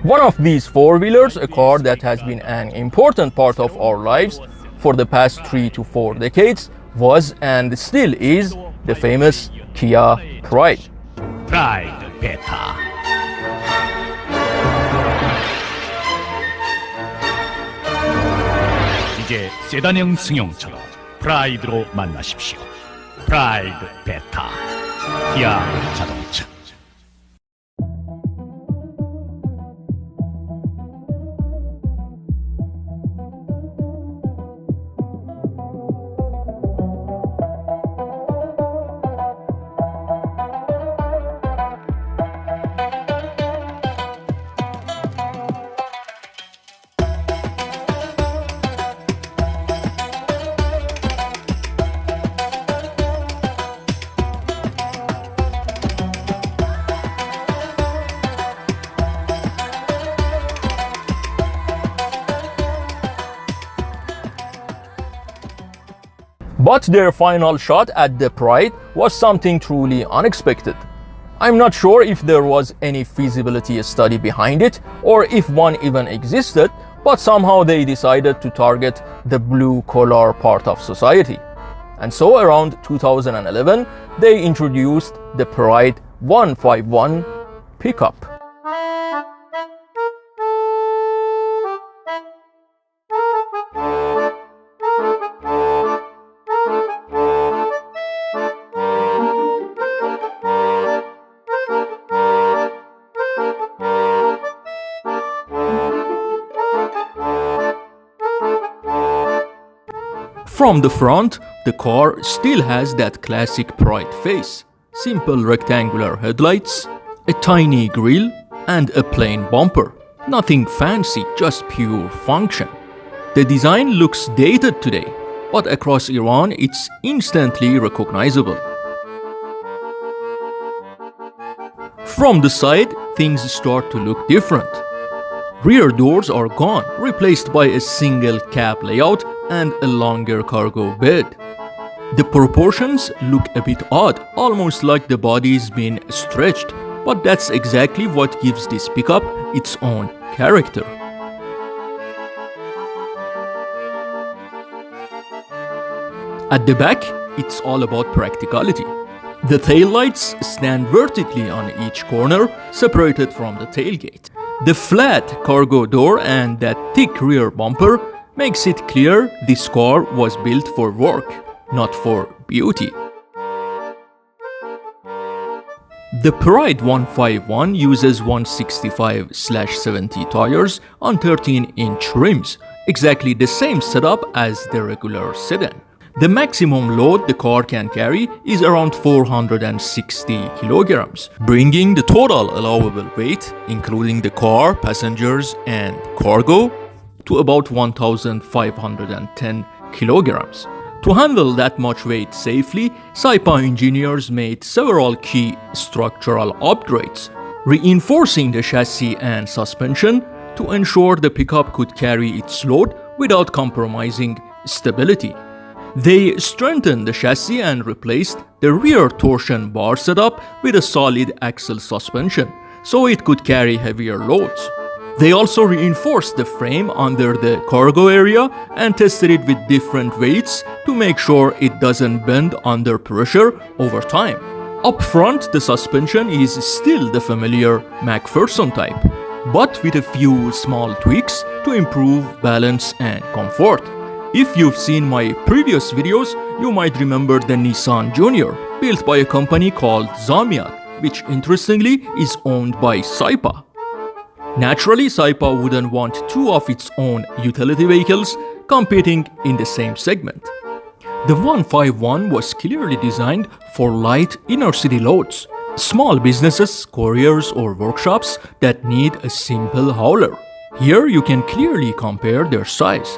One of these four-wheelers, a car that has been an important part of our lives for the past 3 to 4 decades, was and still is the famous Kia Pride. 프라이드 베타. 이제 세단형 승용차로 프라이드로 만나십시오. 프라이드 베타. 기아 자동차. But their final shot at the Pride was something truly unexpected. I'm not sure if there was any feasibility study behind it or if one even existed, but somehow they decided to target the blue-collar part of society. And so around 2011, they introduced the Pride 151 pickup. From the front, the car still has that classic Pride face. Simple rectangular headlights, a tiny grille, and a plain bumper. Nothing fancy, just pure function. The design looks dated today, but across Iran it's instantly recognizable. From the side, things start to look different. Rear doors are gone, replaced by a single cab layout and a longer cargo bed. The proportions look a bit odd, almost like the body's been stretched, but that's exactly what gives this pickup its own character. At the back, it's all about practicality. The taillights stand vertically on each corner, separated from the tailgate. The flat cargo door and that thick rear bumper makes it clear this car was built for work, not for beauty. The Pride 151 uses 165/70 tires on 13-inch rims, exactly the same setup as the regular sedan. The maximum load the car can carry is around 460 kilograms, bringing the total allowable weight, including the car, passengers, and cargo, to about 1,510 kilograms. To handle that much weight safely, Saipa engineers made several key structural upgrades, reinforcing the chassis and suspension to ensure the pickup could carry its load without compromising stability. They strengthened the chassis and replaced the rear torsion bar setup with a solid axle suspension, so it could carry heavier loads. They also reinforced the frame under the cargo area and tested it with different weights to make sure it doesn't bend under pressure over time. Up front, the suspension is still the familiar McPherson type, but with a few small tweaks to improve balance and comfort. If you've seen my previous videos, you might remember the Nissan Junior, built by a company called Zamiat, which interestingly is owned by Saipa. Naturally, Saipa wouldn't want two of its own utility vehicles competing in the same segment. The 151 was clearly designed for light inner-city loads, small businesses, couriers, or workshops that need a simple hauler. Here you can clearly compare their size.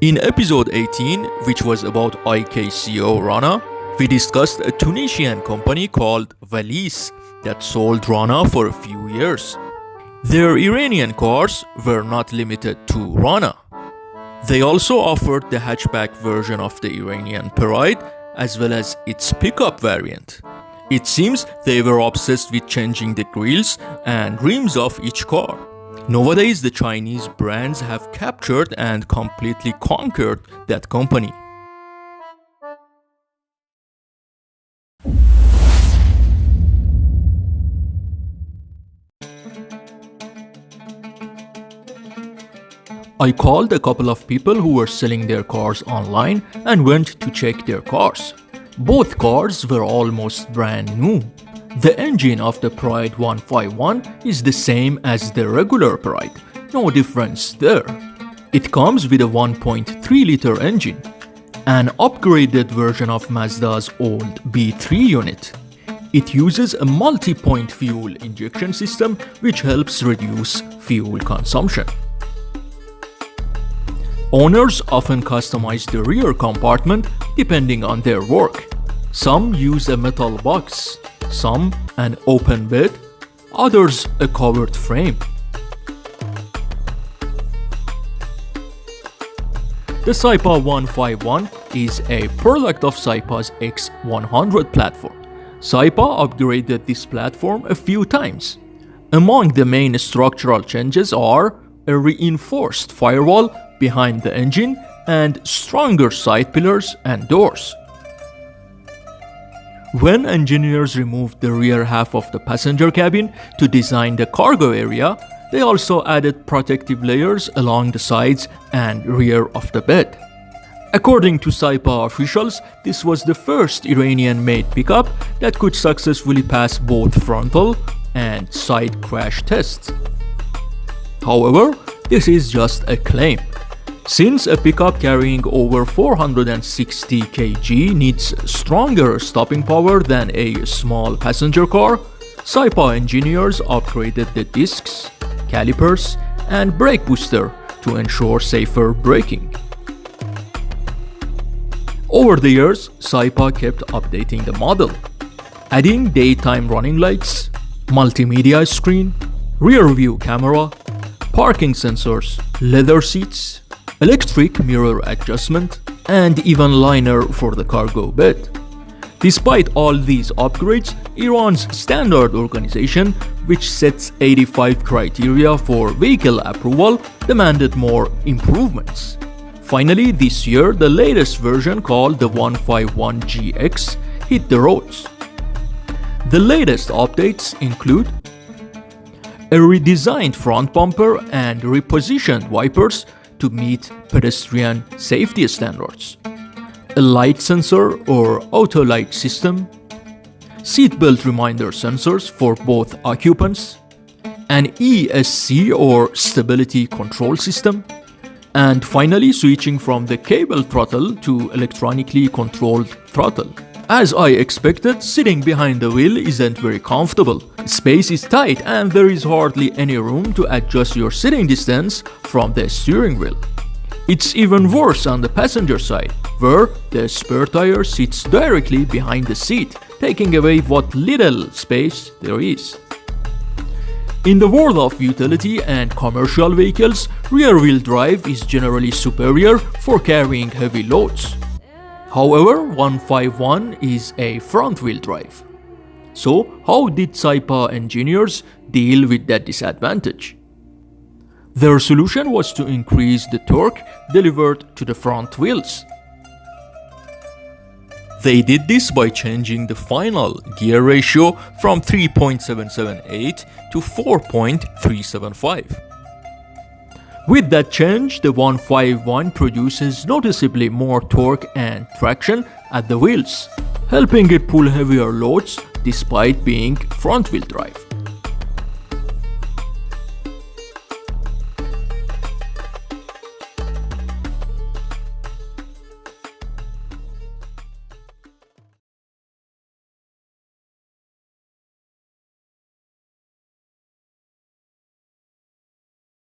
In episode 18, which was about IKCO Rana, we discussed a Tunisian company called Valis that sold Rana for a few years. Their Iranian cars were not limited to Rana. They also offered the hatchback version of the Iranian Pride as well as its pickup variant. It seems they were obsessed with changing the grills and rims of each car. Nowadays, the Chinese brands have captured and completely conquered that company. I called a couple of people who were selling their cars online and went to check their cars. Both cars were almost brand new. The engine of the Pride 151 is the same as the regular Pride, no difference there. It comes with a 1.3-liter engine, an upgraded version of Mazda's old B3 unit. It uses a multi-point fuel injection system which helps reduce fuel consumption. Owners often customize the rear compartment depending on their work. Some use a metal box, some an open bed, others a covered frame. The Saipa 151 is a product of Saipa's X100 platform. Saipa upgraded this platform a few times. Among the main structural changes are a reinforced firewall behind the engine and stronger side pillars and doors. When engineers removed the rear half of the passenger cabin to design the cargo area, they also added protective layers along the sides and rear of the bed. According to Saipa officials, this was the first Iranian-made pickup that could successfully pass both frontal and side crash tests. However, this is just a claim. Since a pickup carrying over 460 kg needs stronger stopping power than a small passenger car, Saipa engineers upgraded the discs, calipers, and brake booster to ensure safer braking. Over the years, Saipa kept updating the model, adding daytime running lights, multimedia screen, rear view camera, parking sensors, leather seats, electric mirror adjustment, and even liner for the cargo bed. Despite all these upgrades, Iran's standard organization, which sets 85 criteria for vehicle approval, demanded more improvements. Finally, this year, the latest version, called the 151GX, hit the roads. The latest updates include a redesigned front bumper and repositioned wipers to meet pedestrian safety standards, a light sensor or auto light system, seatbelt reminder sensors for both occupants, an ESC or stability control system, and finally switching from the cable throttle to electronically controlled throttle. As I expected, sitting behind the wheel isn't very comfortable. Space is tight and there is hardly any room to adjust your sitting distance from the steering wheel. It's even worse on the passenger side, where the spare tire sits directly behind the seat, taking away what little space there is. In the world of utility and commercial vehicles, rear-wheel drive is generally superior for carrying heavy loads. However, 151 is a front-wheel drive. So, how did Saipa engineers deal with that disadvantage? Their solution was to increase the torque delivered to the front wheels. They did this by changing the final gear ratio from 3.778 to 4.375. With that change, the 151 produces noticeably more torque and traction at the wheels, helping it pull heavier loads despite being front-wheel drive.